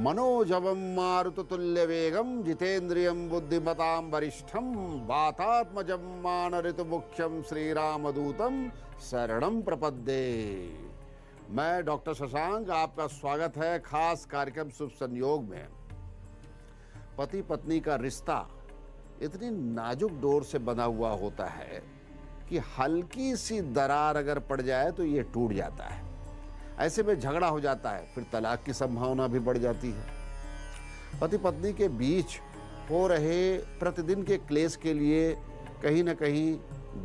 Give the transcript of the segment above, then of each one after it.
मनोजवं मारुततुल्यवेगं जितेन्द्रियं बुद्धिमतां वरिष्ठं वातात्मजं मानऋतुमुख्यं श्रीरामदूतं शरणं प्रपद्ये। मैं डॉक्टर शशांक, आपका स्वागत है खास कार्यक्रम शुभ संयोग में। पति पत्नी का रिश्ता इतनी नाजुक डोर से बना हुआ होता है कि हल्की सी दरार अगर पड़ जाए तो ये टूट जाता है। ऐसे में झगड़ा हो जाता है, फिर तलाक की संभावना भी बढ़ जाती है। पति पत्नी के बीच हो रहे प्रतिदिन के क्लेश के लिए कहीं न कहीं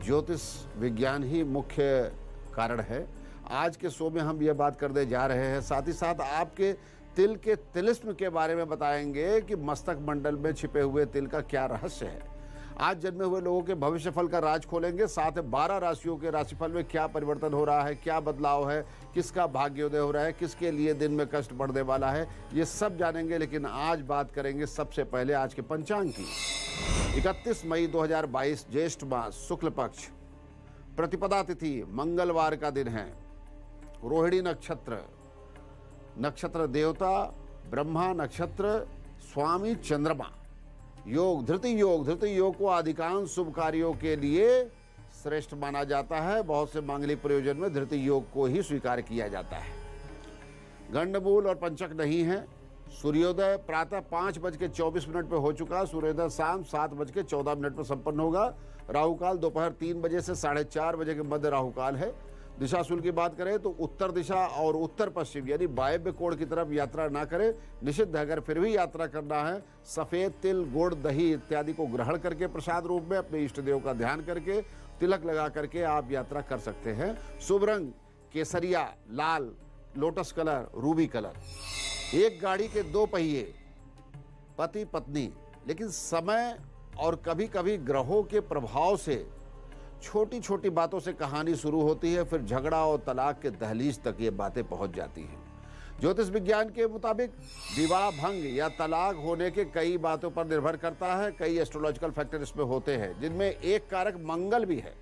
ज्योतिष विज्ञान ही मुख्य कारण है। आज के शो में हम यह बात करने जा रहे हैं। साथ ही साथ आपके तिल के तिलिस्म के बारे में बताएंगे कि मस्तक मंडल में छिपे हुए तिल का क्या रहस्य है। आज जन्मे हुए लोगों के भविष्य फल का राज खोलेंगे। साथ ही 12 राशियों के राशिफल में क्या परिवर्तन हो रहा है, क्या बदलाव है, किसका भाग्योदय हो रहा है, किसके लिए दिन में कष्ट बढ़ने वाला है, ये सब जानेंगे। लेकिन आज बात करेंगे सबसे पहले आज के पंचांग की। 31 मई 2022 ज्येष्ठ मास शुक्ल पक्ष, प्रतिपदा तिथि मंगलवार का दिन है। रोहिणी नक्षत्र, नक्षत्र देवता ब्रह्मा, नक्षत्र स्वामी चंद्रमा। योग धृति योग, धृति योग को अधिकांश शुभ कार्यों के लिए श्रेष्ठ माना जाता है। बहुत से मांगलिक प्रयोजन में धृति योग को ही स्वीकार किया जाता है। गंडमूल और पंचक नहीं है। सूर्योदय प्रातः 5:24 पे हो चुका। सूर्योदय शाम 7:14 पे संपन्न होगा। राहुकाल दोपहर 3 बजे से 4:30 बजे के मध्य राहुकाल है। दिशाशूल की बात करें तो उत्तर दिशा और उत्तर पश्चिम यानी वायव्य कोण की तरफ यात्रा ना करें। निषिद्ध है। अगर फिर भी यात्रा करना है, सफ़ेद तिल, गुड़, दही इत्यादि को ग्रहण करके प्रसाद रूप में अपने इष्ट देव का ध्यान करके तिलक लगा करके आप यात्रा कर सकते हैं। शुभ रंग केसरिया, लाल, लोटस कलर, रूबी कलर। एक गाड़ी के 2 पहिए, पति पत्नी। लेकिन समय और कभी कभी ग्रहों के प्रभाव से छोटी छोटी बातों से कहानी शुरू होती है, फिर झगड़ा और तलाक के दहलीज तक ये बातें पहुंच जाती हैं। ज्योतिष विज्ञान के मुताबिक विवाह भंग या तलाक होने के कई बातों पर निर्भर करता है। कई एस्ट्रोलॉजिकल फैक्टर इसमें होते हैं, जिनमें एक कारक मंगल भी है,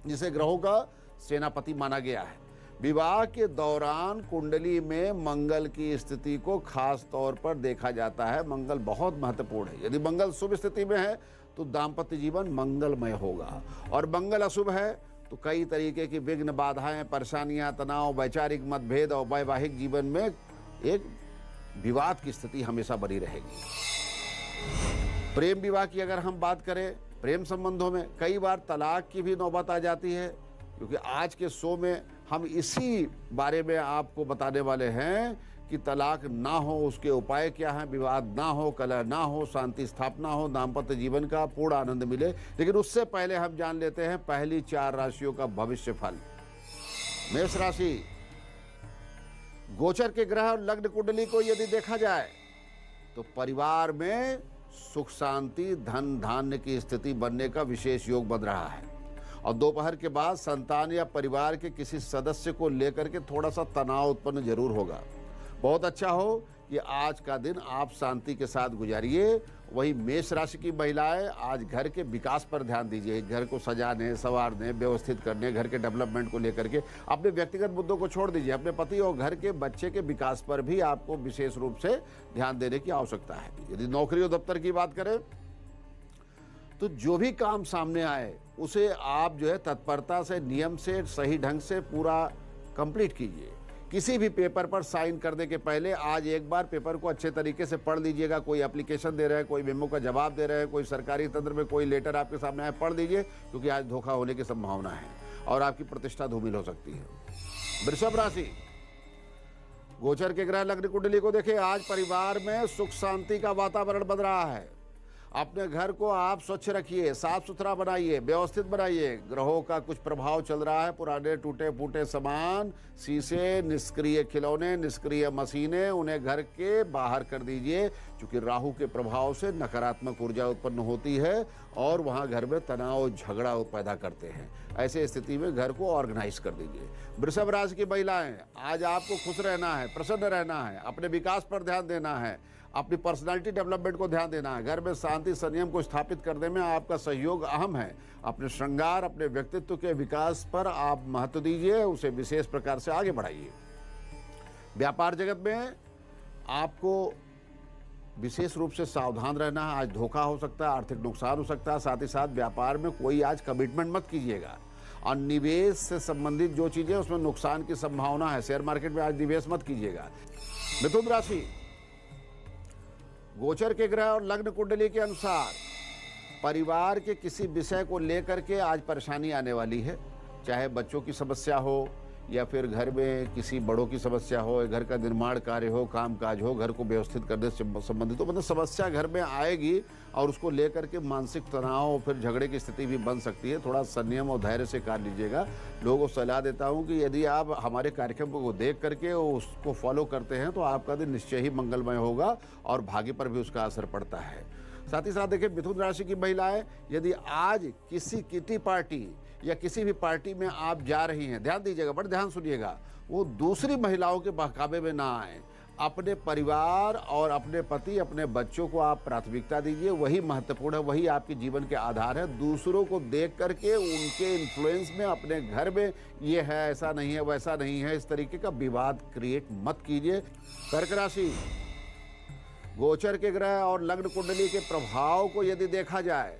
जिसे ग्रहों का सेनापति माना गया है। विवाह के दौरान कुंडली में मंगल की स्थिति को खास तौर पर देखा जाता है। मंगल बहुत महत्वपूर्ण है। यदि मंगल शुभ स्थिति में है तो दाम्पत्य जीवन मंगलमय होगा, और मंगल अशुभ है तो कई तरीके की विघ्न, बाधाएं, परेशानियां, तनाव, वैचारिक मतभेद और वैवाहिक जीवन में एक विवाद की स्थिति हमेशा बनी रहेगी। प्रेम विवाह की अगर हम बात करें, प्रेम संबंधों में कई बार तलाक की भी नौबत आ जाती है, क्योंकि आज के शो में हम इसी बारे में आपको बताने वाले हैं कि तलाक ना हो उसके उपाय क्या हैं, विवाद ना हो, कलह ना हो, शांति स्थापना हो, दाम्पत्य जीवन का पूर्ण आनंद मिले। लेकिन उससे पहले हम जान लेते हैं पहली 4 राशियों का भविष्य फल। मेष राशि, गोचर के ग्रह और लग्न कुंडली को यदि देखा जाए तो परिवार में सुख शांति, धन धान्य की स्थिति बनने का विशेष योग बन रहा है। और दोपहर के बाद संतान या परिवार के किसी सदस्य को लेकर के थोड़ा सा तनाव उत्पन्न जरूर होगा। बहुत अच्छा हो कि आज का दिन आप शांति के साथ गुजारिए। वही मेष राशि की महिलाएं आज घर के विकास पर ध्यान दीजिए। घर को सजाने, संवारने, व्यवस्थित करने, घर के डेवलपमेंट को लेकर के अपने व्यक्तिगत मुद्दों को छोड़ दीजिए। अपने पति और घर के बच्चे के विकास पर भी आपको विशेष रूप से ध्यान देने की आवश्यकता है। यदि नौकरी और दफ्तर की बात करें तो जो भी काम सामने आए उसे आप जो है तत्परता से, नियम से, सही ढंग से पूरा कंप्लीट कीजिए। किसी भी पेपर पर साइन करने के पहले आज एक बार पेपर को अच्छे तरीके से पढ़ लीजिएगा। कोई एप्लीकेशन दे रहे हैं, कोई मेमो का जवाब दे रहे हैं, कोई सरकारी तंत्र में कोई लेटर आपके सामने आए, पढ़ लीजिए, क्योंकि आज धोखा होने की संभावना है और आपकी प्रतिष्ठा धूमिल हो सकती है। वृषभ राशि, गोचर के ग्रह लग्न कुंडली को देखें। आज परिवार में सुख शांति का वातावरण बन रहा है। अपने घर को आप स्वच्छ रखिए, साफ सुथरा बनाइए, व्यवस्थित बनाइए। ग्रहों का कुछ प्रभाव चल रहा है। पुराने टूटे फूटे सामान, शीशे, निष्क्रिय खिलौने, निष्क्रिय मशीनें, उन्हें घर के बाहर कर दीजिए, क्योंकि राहु के प्रभाव से नकारात्मक ऊर्जा उत्पन्न होती है और वहां घर में तनाव, झगड़ा पैदा करते हैं। ऐसे स्थिति में घर को ऑर्गेनाइज कर दीजिए। वृषभ राशि की महिलाएं, आज आपको खुश रहना है, प्रसन्न रहना है, अपने विकास पर ध्यान देना है, अपनी पर्सनालिटी डेवलपमेंट को ध्यान देना है। घर में शांति संयम को स्थापित करने में आपका सहयोग अहम है। अपने श्रृंगार, अपने व्यक्तित्व के विकास पर आप महत्व दीजिए, उसे विशेष प्रकार से आगे बढ़ाइए। व्यापार जगत में आपको विशेष रूप से सावधान रहना है। आज धोखा हो सकता है, आर्थिक नुकसान हो सकता है। साथ ही साथ व्यापार में कोई आज कमिटमेंट मत कीजिएगा, और निवेश से संबंधित जो चीज़ें उसमें नुकसान की संभावना है। शेयर मार्केट में आज निवेश मत कीजिएगा। मिथुन राशि, गोचर के ग्रह और लग्न कुंडली के अनुसार परिवार के किसी विषय को लेकर के आज परेशानी आने वाली है। चाहे बच्चों की समस्या हो, या फिर घर में किसी बड़ों की समस्या हो, घर का निर्माण कार्य हो, काम काज हो, घर को व्यवस्थित करने से संबंधित हो, मतलब समस्या घर में आएगी और उसको लेकर के मानसिक तनाव, फिर झगड़े की स्थिति भी बन सकती है। थोड़ा संयम और धैर्य से कार्य लीजिएगा। लोगों को सलाह देता हूं कि यदि आप हमारे कार्यक्रम को देख करके उसको फॉलो करते हैं तो आपका दिन निश्चय ही मंगलमय होगा और भाग्य पर भी उसका असर पड़ता है। साथ ही साथ देखिए, मिथुन राशि की महिलाएं, यदि आज किसी किटी पार्टी या किसी भी पार्टी में आप जा रही हैं, ध्यान दीजिएगा, बड़े ध्यान सुनिएगा, वो दूसरी महिलाओं के बहकावे में ना आए। अपने परिवार और अपने पति, अपने बच्चों को आप प्राथमिकता दीजिए, वही महत्वपूर्ण है, वही आपके जीवन के आधार है। दूसरों को देख करके उनके इन्फ्लुएंस में अपने घर में ये है, ऐसा नहीं है, वैसा नहीं है, इस तरीके का विवाद क्रिएट मत कीजिए। कर्क राशि, गोचर के ग्रह और लग्न कुंडली के प्रभाव को यदि देखा जाए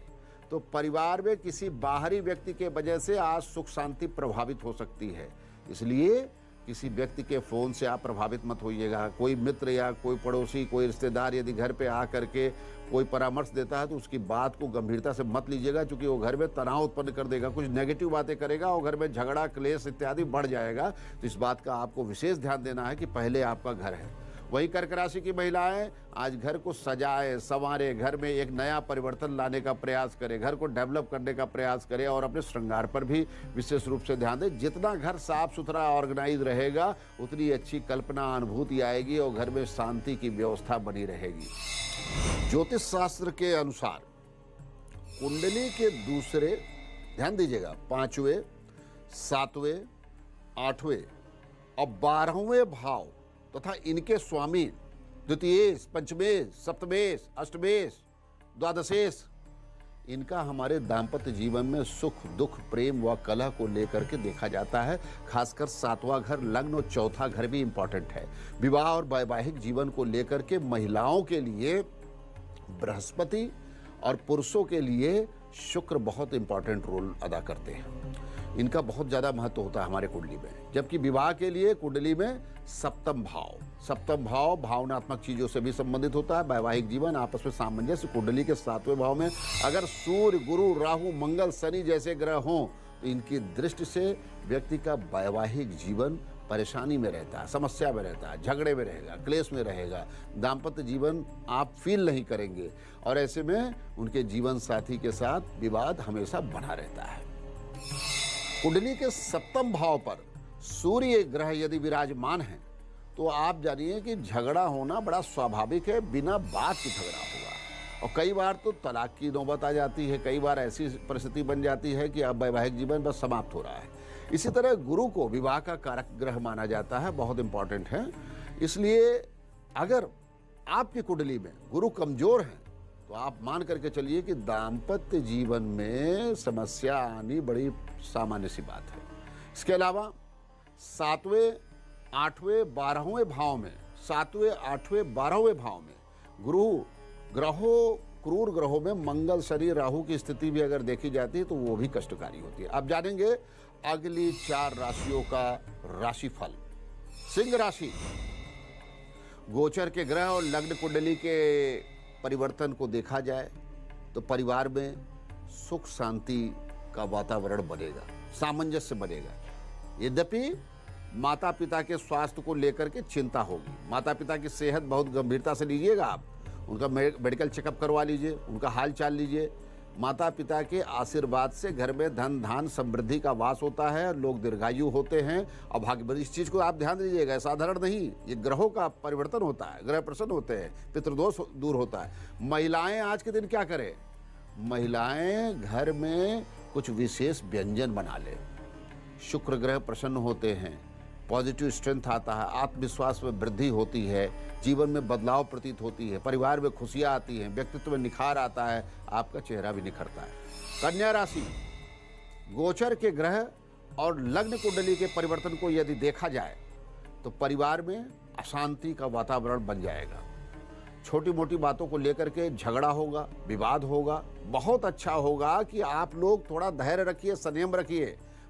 तो परिवार में किसी बाहरी व्यक्ति के वजह से आज सुख शांति प्रभावित हो सकती है। इसलिए किसी व्यक्ति के फ़ोन से आप प्रभावित मत होइएगा। कोई मित्र या कोई पड़ोसी, कोई रिश्तेदार यदि घर पे आ करके कोई परामर्श देता है तो उसकी बात को गंभीरता से मत लीजिएगा, क्योंकि वो घर में तनाव उत्पन्न कर देगा, कुछ नेगेटिव बातें करेगा और घर में झगड़ा, क्लेश इत्यादि बढ़ जाएगा। तो इस बात का आपको विशेष ध्यान देना है कि पहले आपका घर है। वही कर्क राशि की महिलाएं आज घर को सजाए, संवारे, घर में एक नया परिवर्तन लाने का प्रयास करें, घर को डेवलप करने का प्रयास करें और अपने श्रृंगार पर भी विशेष रूप से ध्यान दें। जितना घर साफ सुथरा ऑर्गेनाइज रहेगा उतनी अच्छी कल्पना, अनुभूति आएगी और घर में शांति की व्यवस्था बनी रहेगी। ज्योतिष शास्त्र के अनुसार कुंडली के दूसरे, ध्यान दीजिएगा, 5वें, 7वें, 8वें और 12वें भाव तथा इनके स्वामी द्वितीयेश, पंचमेश, सप्तमेश, अष्टमेश, द्वादशेश, इनका हमारे दाम्पत्य जीवन में सुख, दुख, प्रेम व कलह को लेकर के देखा जाता है। खासकर 7वां घर लग्न और 4था घर भी इंपॉर्टेंट है। विवाह और वैवाहिक जीवन को लेकर के महिलाओं के लिए बृहस्पति और पुरुषों के लिए शुक्र बहुत इंपॉर्टेंट रोल अदा करते हैं। इनका बहुत ज़्यादा महत्व होता है हमारे कुंडली में। जबकि विवाह के लिए कुंडली में सप्तम भाव भावनात्मक चीज़ों से भी संबंधित होता है। वैवाहिक जीवन, आपस में सामंजस्य। कुंडली के 7वें भाव में अगर सूर्य, गुरु, राहु, मंगल, शनि जैसे ग्रह हों तो इनकी दृष्टि से व्यक्ति का वैवाहिक जीवन परेशानी में रहता है, समस्या में रहता है, झगड़े में रहेगा, क्लेश में रहेगा, दाम्पत्य जीवन आप फील नहीं करेंगे और ऐसे में उनके जीवन साथी के साथ विवाद हमेशा बना रहता है। कुंडली के 7वें भाव पर सूर्य ग्रह यदि विराजमान है तो आप जानिए कि झगड़ा होना बड़ा स्वाभाविक है, बिना बात के झगड़ा होगा और कई बार तो तलाक की नौबत आ जाती है। कई बार ऐसी परिस्थिति बन जाती है कि अब वैवाहिक जीवन बस समाप्त हो रहा है। इसी तरह गुरु को विवाह का कारक ग्रह माना जाता है, बहुत इंपॉर्टेंट है। इसलिए अगर आपकी कुंडली में गुरु कमजोर है तो आप मान करके चलिए कि दाम्पत्य जीवन में समस्या आनी बड़ी सामान्य सी बात है। इसके अलावा 7वें, 8वें, 12वें भाव में, 7वें, 8वें, 12वें भाव में क्रूर ग्रहों में मंगल, शनि, राहु की स्थिति भी अगर देखी जाती है तो वो भी कष्टकारी होती है। अब जानेंगे अगली 4 राशियों का राशिफल। सिंह राशि, गोचर के ग्रह और लग्न कुंडली के परिवर्तन को देखा जाए तो परिवार में सुख शांति का वातावरण बनेगा, सामंजस्य बनेगा। यद्यपि माता पिता के स्वास्थ्य को लेकर के चिंता होगी। माता पिता की सेहत बहुत गंभीरता से लीजिएगा आप, उनका मेडिकल चेकअप करवा लीजिए, उनका हाल चाल लीजिए। माता पिता के आशीर्वाद से घर में धन धान समृद्धि का वास होता है, लोग दीर्घायु होते हैं और भाग्य। इस चीज़ को आप ध्यान दीजिएगा, साधारण नहीं, ये ग्रहों का परिवर्तन होता है, ग्रह प्रसन्न होते हैं, पितृदोष दूर होता है। महिलाएं आज के दिन क्या करें? महिलाएं घर में कुछ विशेष व्यंजन बना लें। शुक्र ग्रह प्रसन्न होते हैं, पॉजिटिव स्ट्रेंथ आता है, आत्मविश्वास में वृद्धि होती है, जीवन में बदलाव प्रतीत होती है, परिवार में खुशियाँ आती हैं, व्यक्तित्व में निखार आता है, आपका चेहरा भी निखरता है। कन्या राशि, गोचर के ग्रह और लग्न कुंडली के परिवर्तन को यदि देखा जाए तो परिवार में अशांति का वातावरण बन जाएगा। छोटी मोटी बातों को लेकर के झगड़ा होगा, विवाद होगा। बहुत अच्छा होगा कि आप लोग थोड़ा धैर्य रखिए, संयम रखिए,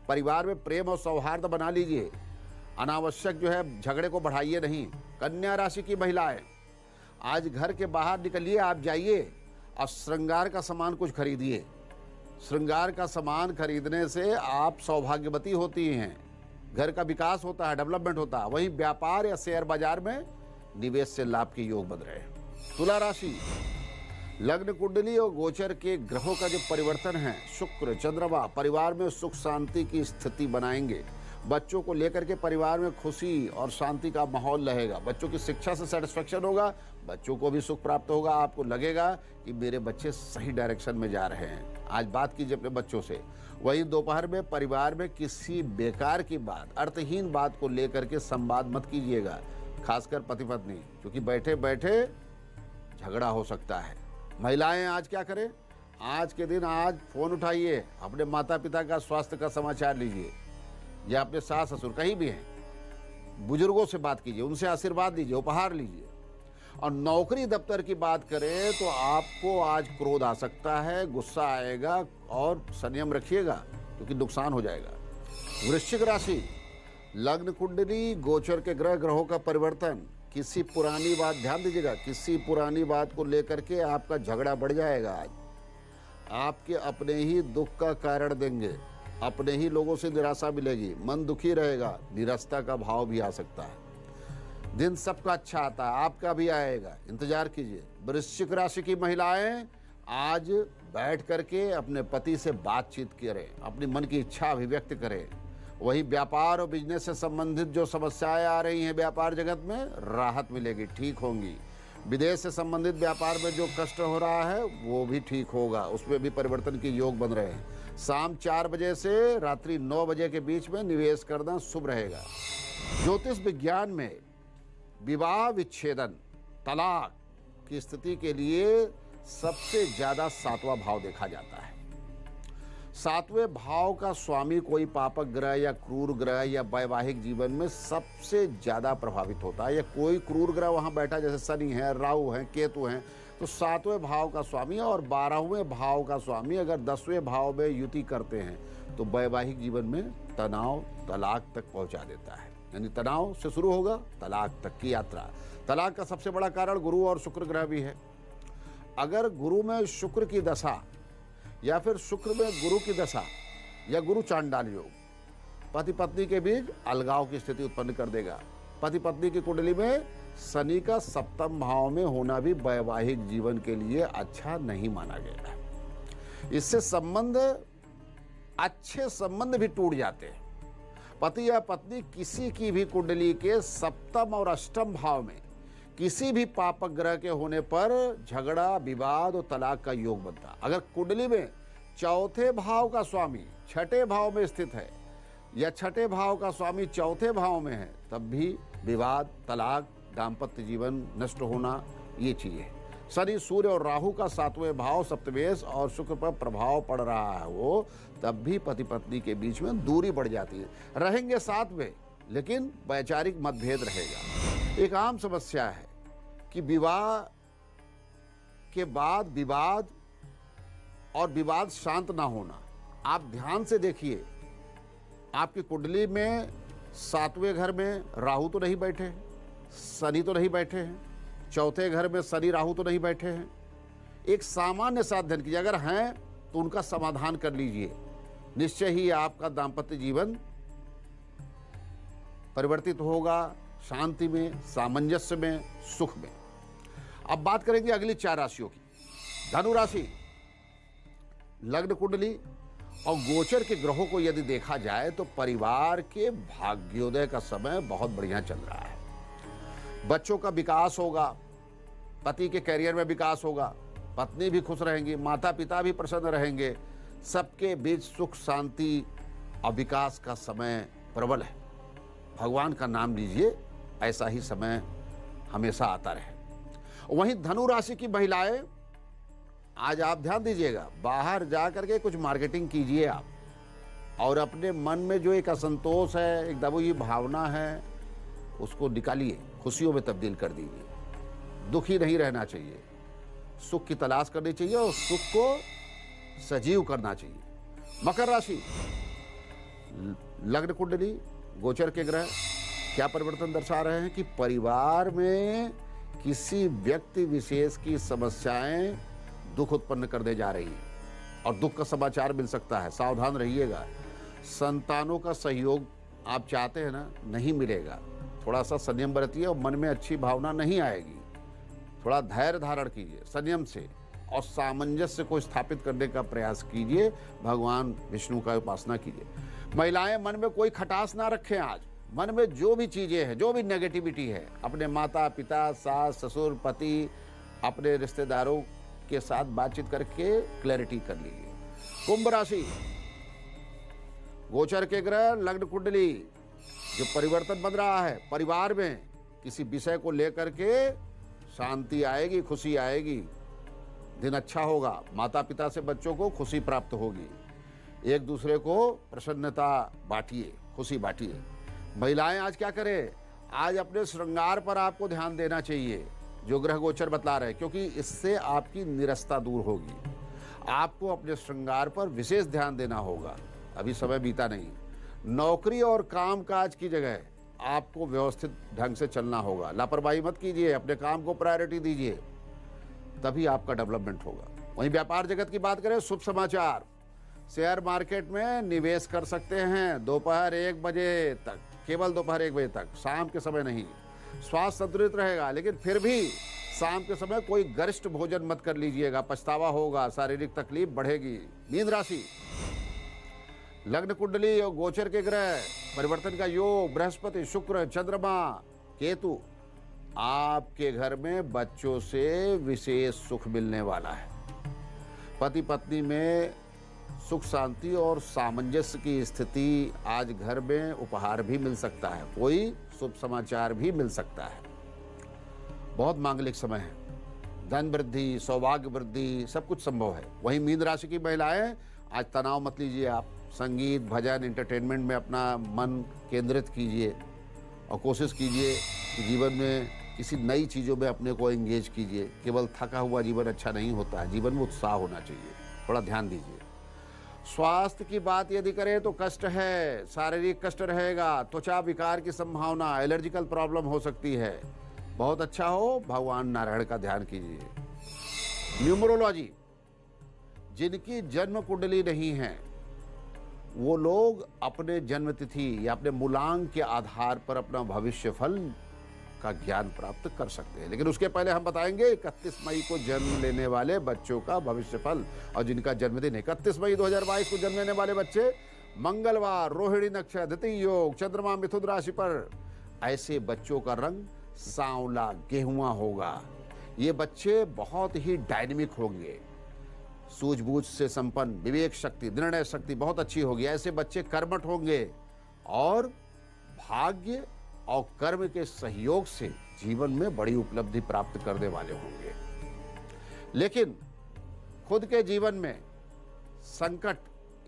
परिवार में प्रेम और सौहार्द बना लीजिए। अनावश्यक जो है झगड़े को बढ़ाइए नहीं। कन्या राशि की महिलाएं, आज घर के बाहर निकलिए, आप जाइए और श्रृंगार का सामान कुछ खरीदिए। श्रृंगार का सामान खरीदने से आप सौभाग्यवती होती हैं, घर का विकास होता है, डेवलपमेंट होता है। वहीं व्यापार या शेयर बाजार में निवेश से लाभ के योग बन रहे हैं। तुला राशि, लग्न कुंडली और गोचर के ग्रहों का जो परिवर्तन है, शुक्र चंद्रमा परिवार में सुख शांति की स्थिति बनाएंगे। बच्चों को लेकर के परिवार में खुशी और शांति का माहौल रहेगा। बच्चों की शिक्षा से सेटिस्फेक्शन होगा, बच्चों को भी सुख प्राप्त होगा। आपको लगेगा कि मेरे बच्चे सही डायरेक्शन में जा रहे हैं। आज बात कीजिए अपने बच्चों से। वहीं दोपहर में परिवार में किसी बेकार की बात, अर्थहीन बात को लेकर के संवाद मत कीजिएगा, खासकर पति पत्नी, क्योंकि बैठे बैठे झगड़ा हो सकता है। महिलाएं आज क्या करें, आज के दिन आज फोन उठाइए, अपने माता पिता का स्वास्थ्य का समाचार लीजिए, या अपने सास ससुर कहीं भी हैं, बुजुर्गों से बात कीजिए, उनसे आशीर्वाद लीजिए, उपहार लीजिए। और नौकरी दफ्तर की बात करें तो आपको आज क्रोध आ सकता है, गुस्सा आएगा और संयम रखिएगा क्योंकि नुकसान हो जाएगा। वृश्चिक राशि, लग्न कुंडली गोचर के ग्रहों का परिवर्तन, किसी पुरानी बात, ध्यान दीजिएगा, किसी पुरानी बात को लेकर के आपका झगड़ा बढ़ जाएगा। आज आपके अपने ही दुख का कारण देंगे, अपने ही लोगों से निराशा मिलेगी, मन दुखी रहेगा, निराशा का भाव भी आ सकता है। दिन सबका अच्छा आता है, आपका भी आएगा, इंतजार कीजिए। वृश्चिक राशि की महिलाएं आज बैठ करके अपने पति से बातचीत करें, अपनी मन की इच्छा अभिव्यक्त करें। वही व्यापार और बिजनेस से संबंधित जो समस्याएं आ रही हैं व्यापार जगत में, राहत मिलेगी, ठीक होंगी। विदेश से संबंधित व्यापार में जो कष्ट हो रहा है वो भी ठीक होगा, उसमें भी परिवर्तन के योग बन रहे हैं। शाम 4 बजे से रात्रि 9 बजे के बीच में निवेश करना शुभ रहेगा। ज्योतिष विज्ञान में विवाह विच्छेदन, तलाक की स्थिति के लिए सबसे ज्यादा 7वां भाव देखा जाता है। 7वें भाव का स्वामी कोई पापक ग्रह या क्रूर ग्रह या वैवाहिक जीवन में सबसे ज्यादा प्रभावित होता है, या कोई क्रूर ग्रह वहां बैठा, जैसे शनि है, राहु है, केतु हैं, तो 7वें भाव का स्वामी और 12वें भाव का स्वामी अगर 10वें भाव में युति करते हैं तो वैवाहिक जीवन में तनाव, तलाक तक पहुंचा देता है। यानी तनाव से शुरू होगा तलाक तक की यात्रा। तलाक का सबसे बड़ा कारण गुरु और शुक्र ग्रह भी है। अगर गुरु में शुक्र की दशा या फिर शुक्र में गुरु की दशा या गुरु चांडाल योग पति पत्नी के बीच अलगाव की स्थिति उत्पन्न कर देगा। पति पत्नी की कुंडली में शनि का 7वें भाव में होना भी वैवाहिक जीवन के लिए अच्छा नहीं माना गया है। इससे संबंध, अच्छे संबंध भी टूट जाते हैं। पति या पत्नी किसी की भी कुंडली के 7वें और 8वें भाव में किसी भी पापक ग्रह के होने पर झगड़ा, विवाद और तलाक का योग बनता। अगर कुंडली में 4थे भाव का स्वामी 6ठे भाव में स्थित है या 6ठे भाव का स्वामी 4थे भाव में है, तब भी विवाद, तलाक, दाम्पत्य जीवन नष्ट होना, ये चीजें है। शनि, सूर्य और राहु का 7वें भाव सप्तमेश और शुक्र पर प्रभाव पड़ रहा है, वो तब भी पति पत्नी के बीच में दूरी बढ़ जाती है। रहेंगे साथ में लेकिन वैचारिक मतभेद रहेगा। एक आम समस्या है कि विवाह के बाद विवाद और विवाद शांत ना होना। आप ध्यान से देखिए, आपकी कुंडली में 7वें घर में राहु तो नहीं बैठे हैं, शनि तो नहीं बैठे हैं, 4थे घर में शनि राहु तो नहीं बैठे हैं। एक सामान्य साधन कीजिए, अगर हैं तो उनका समाधान कर लीजिए, निश्चय ही आपका दाम्पत्य जीवन परिवर्तित होगा, शांति में, सामंजस्य में, सुख में। अब बात करेंगे अगली 4 राशियों की। धनु राशि, लग्न कुंडली और गोचर के ग्रहों को यदि देखा जाए तो परिवार के भाग्योदय का समय बहुत बढ़िया चल रहा है। बच्चों का विकास होगा, पति के करियर में विकास होगा, पत्नी भी खुश रहेंगी, माता पिता भी प्रसन्न रहेंगे, सबके बीच सुख शांति और विकास का समय प्रबल है। भगवान का नाम लीजिए, ऐसा ही समय हमेशा आता रहे। वहीं धनु राशि की महिलाएं, आज आप ध्यान दीजिएगा, बाहर जा करके कुछ मार्केटिंग कीजिए आप, और अपने मन में जो एक असंतोष है, एक दबी हुई भावना है, उसको निकालिए, खुशियों में तब्दील कर दीजिए। दुखी नहीं रहना चाहिए, सुख की तलाश करनी चाहिए और सुख को सजीव करना चाहिए। मकर राशि, लग्न कुंडली, गोचर के ग्रह क्या परिवर्तन दर्शा रहे हैं कि परिवार में किसी व्यक्ति विशेष की समस्याएं दुख उत्पन्न करने जा रही हैं और दुख का समाचार मिल सकता है, सावधान रहिएगा। संतानों का सहयोग आप चाहते हैं ना, नहीं मिलेगा। थोड़ा सा संयम बरतिए और मन में अच्छी भावना नहीं आएगी। थोड़ा धैर्य धारण कीजिए संयम से और सामंजस्य को स्थापित करने का प्रयास कीजिए। भगवान विष्णु का उपासना कीजिए। महिलाएं मन में कोई खटास ना रखें। आज मन में जो भी चीजें हैं, जो भी नेगेटिविटी है, अपने माता पिता, सास ससुर, पति, अपने रिश्तेदारों के साथ बातचीत करके क्लैरिटी कर लीजिए। कुंभ राशि, गोचर के ग्रह, लग्न कुंडली, जो परिवर्तन बन रहा है परिवार में, किसी विषय को लेकर के शांति आएगी, खुशी आएगी, दिन अच्छा होगा। माता पिता से बच्चों को खुशी प्राप्त होगी। एक दूसरे को प्रसन्नता बांटिए, खुशी बांटिए। महिलाएं आज क्या करें, आज अपने श्रृंगार पर आपको ध्यान देना चाहिए, जो ग्रह गोचर बतला रहे हैं, क्योंकि इससे आपकी निरस्ता दूर होगी। आपको अपने श्रृंगार पर विशेष ध्यान देना होगा, अभी समय बीता नहीं। नौकरी और काम काज की जगह आपको व्यवस्थित ढंग से चलना होगा। लापरवाही मत कीजिए, अपने काम को प्रायोरिटी दीजिए, तभी आपका डेवलपमेंट होगा। वहीं व्यापार जगत की बात करें, शुभ समाचार, शेयर मार्केट में निवेश कर सकते हैं दोपहर 1 बजे तक, केवल दोपहर 1 बजे तक, शाम के समय नहीं। स्वास्थ्य संतुलित रहेगा, लेकिन फिर भी शाम के समय कोई गरिष्ठ भोजन मत कर लीजिएगा, पछतावा होगा, शारीरिक तकलीफ बढ़ेगी। मीन राशि, लग्न कुंडली और गोचर के ग्रह, परिवर्तन का योग, बृहस्पति, शुक्र, चंद्रमा, केतु, आपके घर में बच्चों से विशेष सुख मिलने वाला है। पति पत्नी में सुख शांति और सामंजस्य की स्थिति, आज घर में उपहार भी मिल सकता है, कोई शुभ समाचार भी मिल सकता है। बहुत मांगलिक समय है, धन वृद्धि, सौभाग्य वृद्धि, सब कुछ संभव है। वहीं मीन राशि की महिलाएं, आज तनाव मत लीजिए, आप संगीत, भजन, एंटरटेनमेंट में अपना मन केंद्रित कीजिए और कोशिश कीजिए कि जीवन में किसी नई चीज़ों में अपने को एंगेज कीजिए। केवल थका हुआ जीवन अच्छा नहीं होता है, जीवन में उत्साह होना चाहिए, थोड़ा ध्यान दीजिए। स्वास्थ्य की बात यदि करें तो कष्ट है, शारीरिक कष्ट रहेगा, त्वचा विकार की संभावना, एलर्जिकल प्रॉब्लम हो सकती है। बहुत अच्छा हो, भगवान नारायण का ध्यान कीजिए। न्यूमरोलॉजी, जिनकी जन्म कुंडली नहीं है वो लोग अपने जन्म तिथि या अपने मूलांक के आधार पर अपना भविष्य फल का ज्ञान प्राप्त कर सकते हैं। लेकिन उसके पहले हम बताएंगे 31 मई को जन्म लेने वाले बच्चों का भविष्य फल, और जिनका जन्मदिन 31 मई 2022 को जन्म लेने वाले बच्चे, मंगलवार, रोहिणी नक्षत्र, द्वितीय योग, चंद्रमा मिथुन राशि पर, ऐसे बच्चों का रंग सांवला गेहुआ होगा। ये बच्चे बहुत ही डायनेमिक होंगे, सूझबूझ से संपन्न, विवेक शक्ति, निर्णय शक्ति बहुत अच्छी होगी। ऐसे बच्चे कर्मठ होंगे और भाग्य और कर्म के सहयोग से जीवन में बड़ी उपलब्धि प्राप्त करने वाले होंगे। लेकिन खुद के जीवन में संकट,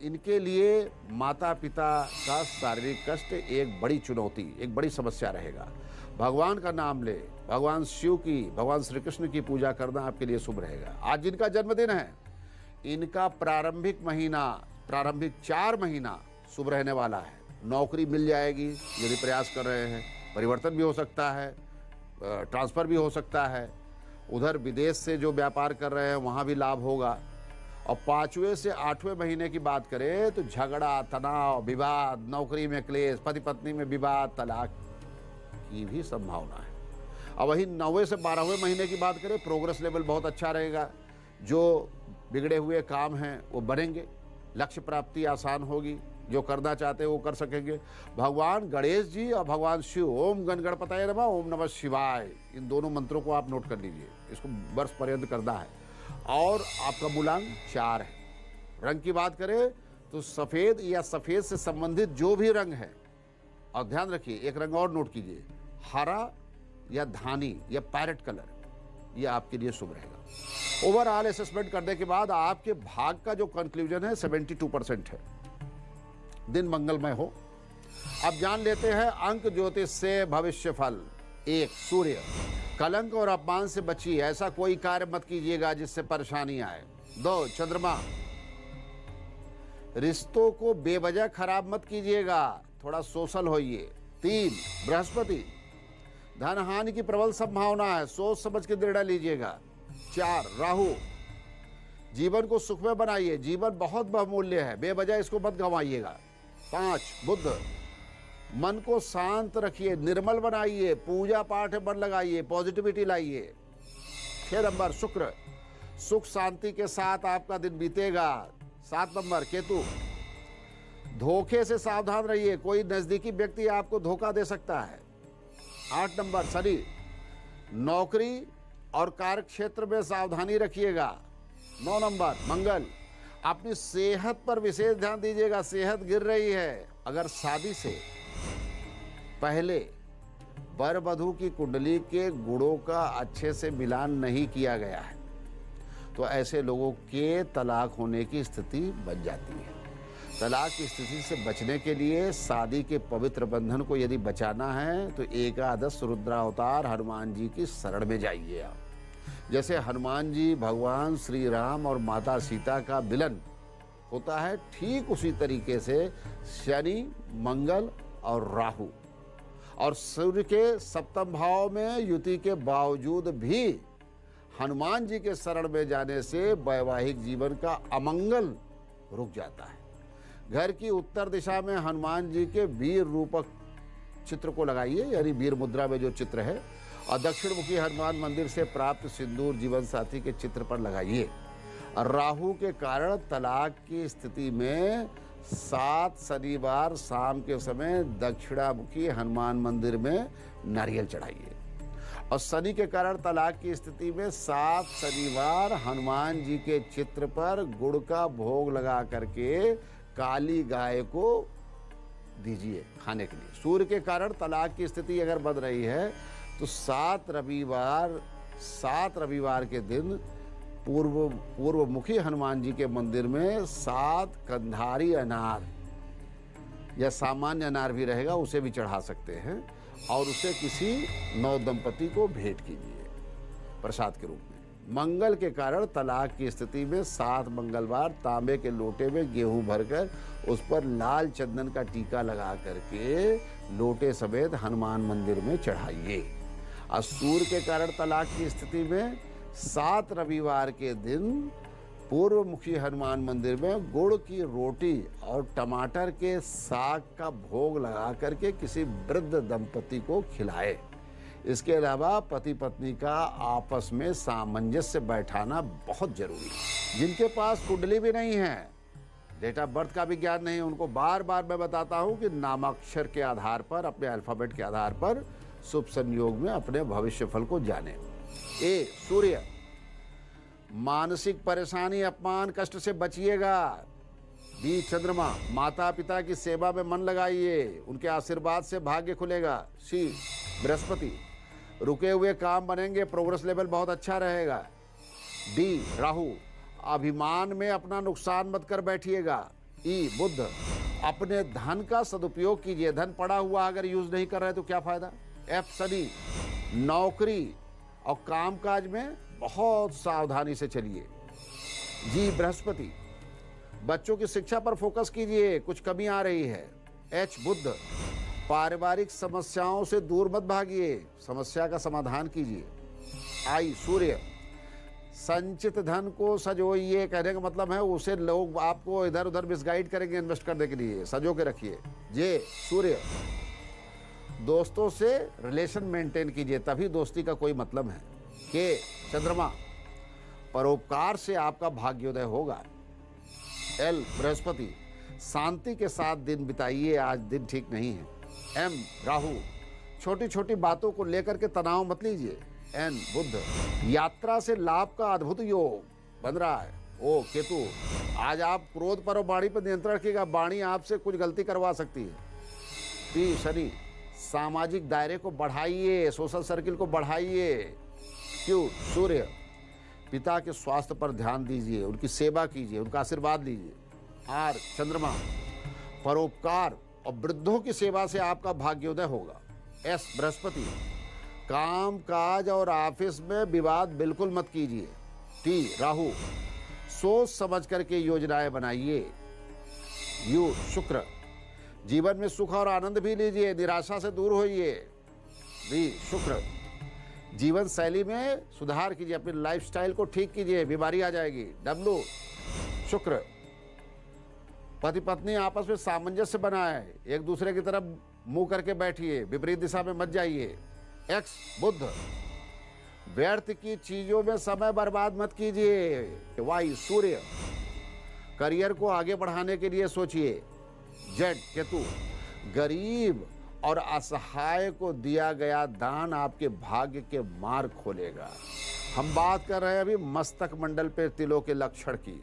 इनके लिए माता पिता का शारीरिक कष्ट एक बड़ी चुनौती, एक बड़ी समस्या रहेगा। भगवान का नाम ले, भगवान शिव की, भगवान श्री कृष्ण की पूजा करना आपके लिए शुभ रहेगा। आज जिनका जन्मदिन है, इनका प्रारंभिक 4 महीना शुभ रहने वाला है। नौकरी मिल जाएगी यदि प्रयास कर रहे हैं, परिवर्तन भी हो सकता है, ट्रांसफ़र भी हो सकता है। उधर विदेश से जो व्यापार कर रहे हैं वहाँ भी लाभ होगा। और 5वें से 8वें महीने की बात करें तो झगड़ा, तनाव, विवाद, नौकरी में क्लेश, पति पत्नी में विवाद, तलाक की भी संभावना है। और वहीं 9वें से 12वें महीने की बात करें, प्रोग्रेस लेवल बहुत अच्छा रहेगा। जो बिगड़े हुए काम हैं वो बनेंगे, लक्ष्य प्राप्ति आसान होगी, जो करना चाहते हैं वो कर सकेंगे। भगवान गणेश जी और भगवान शिव, ओम गण गणपतये नमः, ओम नमः शिवाय, इन दोनों मंत्रों को आप नोट कर लीजिए, इसको वर्ष पर्यंत करना है। और आपका मूलांक 4 है। रंग की बात करें तो सफ़ेद या सफ़ेद से संबंधित जो भी रंग है, और ध्यान रखिए एक रंग और नोट कीजिए, हरा या धानी या पैरेट कलर, ये आपके लिए शुभ रहेगा। ओवरऑल असेसमेंट करने के बाद आपके भाग का जो कंक्लूजन है 72% है। दिन मंगलमय हो। अब जान लेते हैं अंक ज्योतिष से भविष्य फल। 1 सूर्य, कलंक और अपमान से बचिए, ऐसा कोई कार्य मत कीजिएगा जिससे परेशानी आए। 2 चंद्रमा, रिश्तों को बेवजह खराब मत कीजिएगा, थोड़ा सोशल होइए। 3 बृहस्पति, धन हानि की प्रबल संभावना है, सोच समझ के निर्णय लीजिएगा। 4 राहु, जीवन को सुखमय बनाइए, जीवन बहुत बहुमूल्य है, बेवजह इसको मत गंवाइएगा। 5 बुध, मन को शांत रखिए, निर्मल बनाइए, पूजा पाठ में मन लगाइए, पॉजिटिविटी लाइए। 6 नंबर शुक्र, सुख शांति के साथ आपका दिन बीतेगा। 7 नंबर केतु, धोखे से सावधान रहिए, कोई नजदीकी व्यक्ति आपको धोखा दे सकता है। 8 नंबर शनि, नौकरी और कार्य क्षेत्र में सावधानी रखिएगा। 9 नंबर मंगल, अपनी सेहत पर विशेष ध्यान दीजिएगा, सेहत गिर रही है। अगर शादी से पहले वर वधू की कुंडली के गुणों का अच्छे से मिलान नहीं किया गया है तो ऐसे लोगों के तलाक होने की स्थिति बन जाती है। तलाक की स्थिति से बचने के लिए शादी के पवित्र बंधन को यदि बचाना है तो एकादश रुद्रावतार हनुमान जी की शरण में जाइए आप। जैसे हनुमान जी भगवान श्री राम और माता सीता का मिलन होता है, ठीक उसी तरीके से शनि, मंगल और राहु और सूर्य के सप्तम भाव में युति के बावजूद भी हनुमान जी के शरण में जाने से वैवाहिक जीवन का अमंगल रुक जाता है। घर की उत्तर दिशा में हनुमान जी के वीर रूपक चित्र को लगाइए, यानी वीर मुद्रा में जो चित्र है, और दक्षिण मुखी हनुमान मंदिर से प्राप्त सिंदूर जीवन साथी के चित्र पर लगाइए। राहु के कारण तलाक की स्थिति में 7 शनिवार शाम के समय दक्षिणामुखी हनुमान मंदिर में नारियल चढ़ाइए। और शनि के कारण तलाक की स्थिति में 7 शनिवार हनुमान जी के चित्र पर गुड़ का भोग लगा करके काली गाय को दीजिए खाने के लिए। सूर्य के कारण तलाक की स्थिति अगर बन रही है तो 7 रविवार के दिन पूर्व मुखी हनुमान जी के मंदिर में 7 कंधारी अनार या सामान्य अनार भी रहेगा, उसे भी चढ़ा सकते हैं और उसे किसी नव दंपति को भेंट कीजिए प्रसाद के रूप में। मंगल के कारण तलाक की स्थिति में 7 मंगलवार तांबे के लोटे में गेहूं भरकर उस पर लाल चंदन का टीका लगा करके लोटे समेत हनुमान मंदिर में चढ़ाइए। और सूर्य के कारण तलाक की स्थिति में 7 रविवार के दिन पूर्व मुखी हनुमान मंदिर में गुड़ की रोटी और टमाटर के साग का भोग लगा करके किसी वृद्ध दंपति को खिलाए। इसके अलावा पति पत्नी का आपस में सामंजस्य बैठाना बहुत जरूरी है। जिनके पास कुंडली भी नहीं है, डेट ऑफ बर्थ का भी ज्ञान नहीं, उनको बार बार मैं बताता हूं कि नामाक्षर के आधार पर, अपने अल्फाबेट के आधार पर शुभ संयोग में अपने भविष्य फल को जाने। ए सूर्य, मानसिक परेशानी अपमान कष्ट से बचिएगा। बी चंद्रमा, माता पिता की सेवा में मन लगाइए, उनके आशीर्वाद से भाग्य खुलेगा। सी बृहस्पति, रुके हुए काम बनेंगे, प्रोग्रेस लेवल बहुत अच्छा रहेगा। डी राहु, अभिमान में अपना नुकसान मत कर बैठिएगा। ई बुध, अपने धन का सदुपयोग कीजिए, धन पड़ा हुआ अगर यूज नहीं कर रहे तो क्या फायदा। एफ शनि, नौकरी और कामकाज में बहुत सावधानी से चलिए। जी बृहस्पति, बच्चों की शिक्षा पर फोकस कीजिए, कुछ कमी आ रही है। एच बुध, पारिवारिक समस्याओं से दूर मत भागिए, समस्या का समाधान कीजिए। आई सूर्य, संचित धन को सजोइए, कहने का मतलब है उसे लोग आपको इधर उधर मिसगाइड करेंगे इन्वेस्ट करने के लिए, सजो के रखिए। जे सूर्य, दोस्तों से रिलेशन मेंटेन कीजिए, तभी दोस्ती का कोई मतलब है। के चंद्रमा, परोपकार से आपका भाग्योदय होगा। एल बृहस्पति, शांति के साथ दिन बिताइए, आज दिन ठीक नहीं है। एम राहु, छोटी छोटी बातों को लेकर के तनाव मत लीजिए। एन बुध, यात्रा से लाभ का अद्भुत योग बन रहा है। ओ केतु, आज आप क्रोध पर और वाणी पर नियंत्रण रखिएगा, वाणी आपसे कुछ गलती करवा सकती है। पी शनि, सामाजिक दायरे को बढ़ाइए, सोशल सर्किल को बढ़ाइए। क्यों सूर्य, पिता के स्वास्थ्य पर ध्यान दीजिए, उनकी सेवा कीजिए, उनका आशीर्वाद लीजिए। आर चंद्रमा, परोपकार और वृद्धों की सेवा से आपका भाग्योदय होगा। एस बृहस्पति, काम काज और ऑफिस में विवाद बिल्कुल मत कीजिए। टी राहु, सोच समझ करके योजनाएं बनाइए। यू शुक्र, जीवन में सुख और आनंद भी लीजिए, निराशा से दूर होइए। वी शुक्र, जीवन शैली में सुधार कीजिए, अपनी लाइफस्टाइल को ठीक कीजिए, बीमारी आ जाएगी। डब्लू शुक्र, पति पत्नी आपस में सामंजस्य बनाए, एक दूसरे की तरफ मुंह करके बैठिए, विपरीत दिशा में मत जाइए। एक्स बुध, व्यर्थ की चीजों में समय बर्बाद मत कीजिए। वाई सूर्य, करियर को आगे बढ़ाने के लिए सोचिए। जेड केतु, गरीब और असहाय को दिया गया दान आपके भाग्य के मार्ग खोलेगा। हम बात कर रहे हैं अभी मस्तक मंडल पे तिलों के लक्षण की।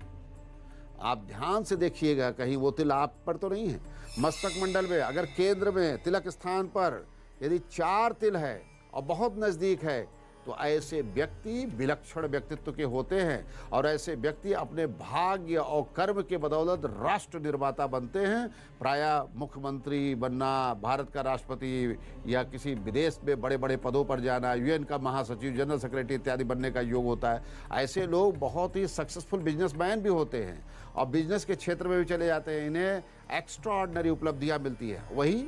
आप ध्यान से देखिएगा, कहीं वो तिल आप पर तो नहीं है। मस्तक मंडल में अगर केंद्र में तिलक स्थान पर यदि 4 तिल है और बहुत नजदीक है, तो ऐसे व्यक्ति विलक्षण व्यक्तित्व के होते हैं और ऐसे व्यक्ति अपने भाग्य और कर्म के बदौलत राष्ट्र निर्माता बनते हैं। प्रायः मुख्यमंत्री बनना, भारत का राष्ट्रपति या किसी विदेश में बड़े बड़े पदों पर जाना, यूएन का महासचिव, जनरल सेक्रेटरी इत्यादि बनने का योग होता है। ऐसे लोग बहुत ही सक्सेसफुल बिजनेसमैन भी होते हैं और बिजनेस के क्षेत्र में भी चले जाते हैं। इन्हें एक्स्ट्राऑर्डिनरी उपलब्धियां मिलती है। वही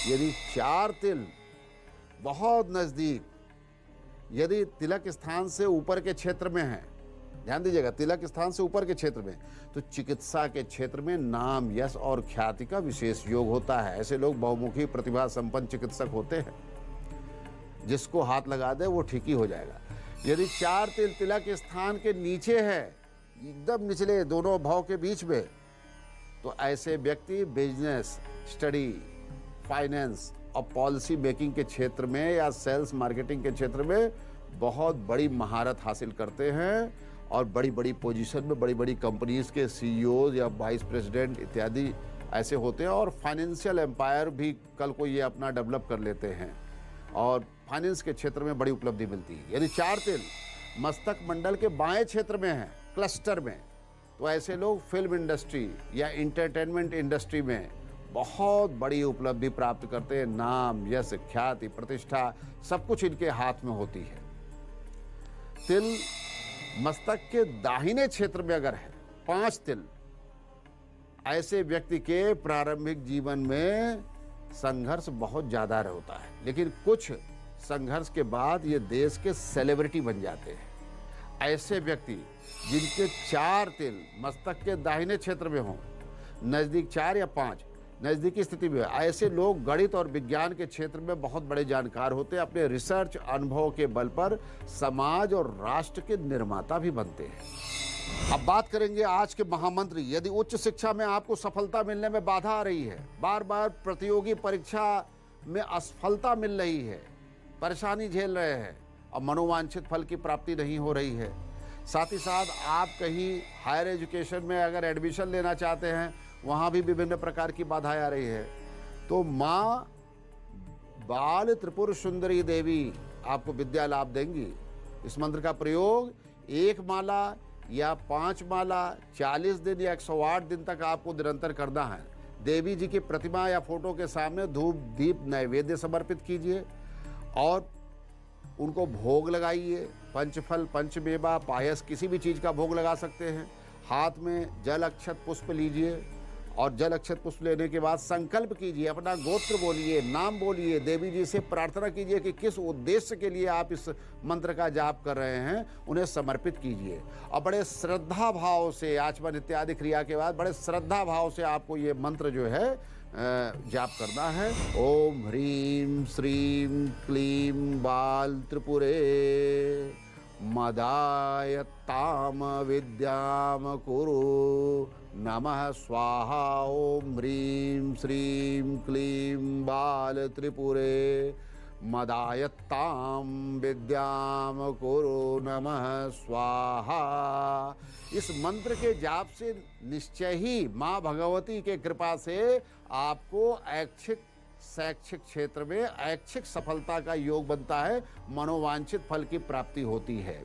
यदि 4 तिल बहुत नजदीक, यदि तिलक स्थान से ऊपर के क्षेत्र में है, ध्यान दीजिएगा, तिलक स्थान से ऊपर के क्षेत्र में, तो चिकित्सा के क्षेत्र में नाम, यश और ख्याति का विशेष योग होता है। ऐसे लोग बहुमुखी प्रतिभा संपन्न चिकित्सक होते हैं। जिसको हाथ लगा दे वो ठीक ही हो जाएगा। यदि 4 तिल तिलक स्थान के नीचे है, एकदम निचले दोनों भाव के बीच में, तो ऐसे व्यक्ति बिजनेस, स्टडी, फाइनेंस और पॉलिसी मेकिंग के क्षेत्र में या सेल्स मार्केटिंग के क्षेत्र में बहुत बड़ी महारत हासिल करते हैं और बड़ी बड़ी पोजीशन में बड़ी बड़ी कंपनीज के सीईओ या वाइस प्रेसिडेंट इत्यादि ऐसे होते हैं। और फाइनेंशियल एम्पायर भी कल को ये अपना डेवलप कर लेते हैं और फाइनेंस के क्षेत्र में बड़ी उपलब्धि मिलती है। यदि 4 तिल मस्तक मंडल के बाएं क्षेत्र में है, क्लस्टर में, तो ऐसे लोग फिल्म इंडस्ट्री या इंटरटेनमेंट इंडस्ट्री में बहुत बड़ी उपलब्धि प्राप्त करते हैं। नाम, यश, ख्याति, प्रतिष्ठा सब कुछ इनके हाथ में होती है। तिल मस्तक के दाहिने क्षेत्र में अगर है 5 तिल, ऐसे व्यक्ति के प्रारंभिक जीवन में संघर्ष बहुत ज्यादा होता है, लेकिन कुछ संघर्ष के बाद ये देश के सेलिब्रिटी बन जाते हैं। ऐसे व्यक्ति जिनके 4 तिल मस्तक के दाहिने क्षेत्र में हों, नजदीक 4 या 5 नजदीकी स्थिति में, ऐसे लोग गणित और विज्ञान के क्षेत्र में बहुत बड़े जानकार होते हैं। अपने रिसर्च अनुभव के बल पर समाज और राष्ट्र के निर्माता भी बनते हैं। अब बात करेंगे आज के महामंत्र। यदि उच्च शिक्षा में आपको सफलता मिलने में बाधा आ रही है, बार बार प्रतियोगी परीक्षा में असफलता मिल रही है, परेशानी झेल रहे हैं और मनोवांछित फल की प्राप्ति नहीं हो रही है, साथ ही साथ आप कहीं हायर एजुकेशन में अगर एडमिशन लेना चाहते हैं, वहाँ भी विभिन्न प्रकार की बाधाएं आ रही है, तो माँ बाल त्रिपुर सुंदरी देवी आपको विद्या लाभ देंगी। इस मंत्र का प्रयोग 1 माला या 5 माला 40 दिन या 108 दिन तक आपको निरंतर करना है। देवी जी की प्रतिमा या फोटो के सामने धूप दीप नैवेद्य समर्पित कीजिए और उनको भोग लगाइए। पंचफल, पंचमेवा, पायस, किसी भी चीज़ का भोग लगा सकते हैं। हाथ में जल अक्षत पुष्प लीजिए और जल अक्षत पुष्प लेने के बाद संकल्प कीजिए, अपना गोत्र बोलिए, नाम बोलिए, देवी जी से प्रार्थना कीजिए कि किस उद्देश्य के लिए आप इस मंत्र का जाप कर रहे हैं, उन्हें समर्पित कीजिए। और बड़े श्रद्धा भाव से, आचमन इत्यादि क्रिया के बाद बड़े श्रद्धा भाव से आपको ये मंत्र जो है जाप करना है। ओम ह्रीं श्रीं क्लीं बाल त्रिपुरे मदायत्ताम विद्याम कुरु नमः स्वाहा। ओम ह्रीं श्रीं क्लीं बाल त्रिपुरे मदायत्ताम विद्याम कुरु नमः स्वाहा। इस मंत्र के जाप से निश्चय ही माँ भगवती के कृपा से आपको ऐच्छिक शैक्षिक क्षेत्र में ऐच्छिक सफलता का योग बनता है, मनोवांछित फल की प्राप्ति होती है।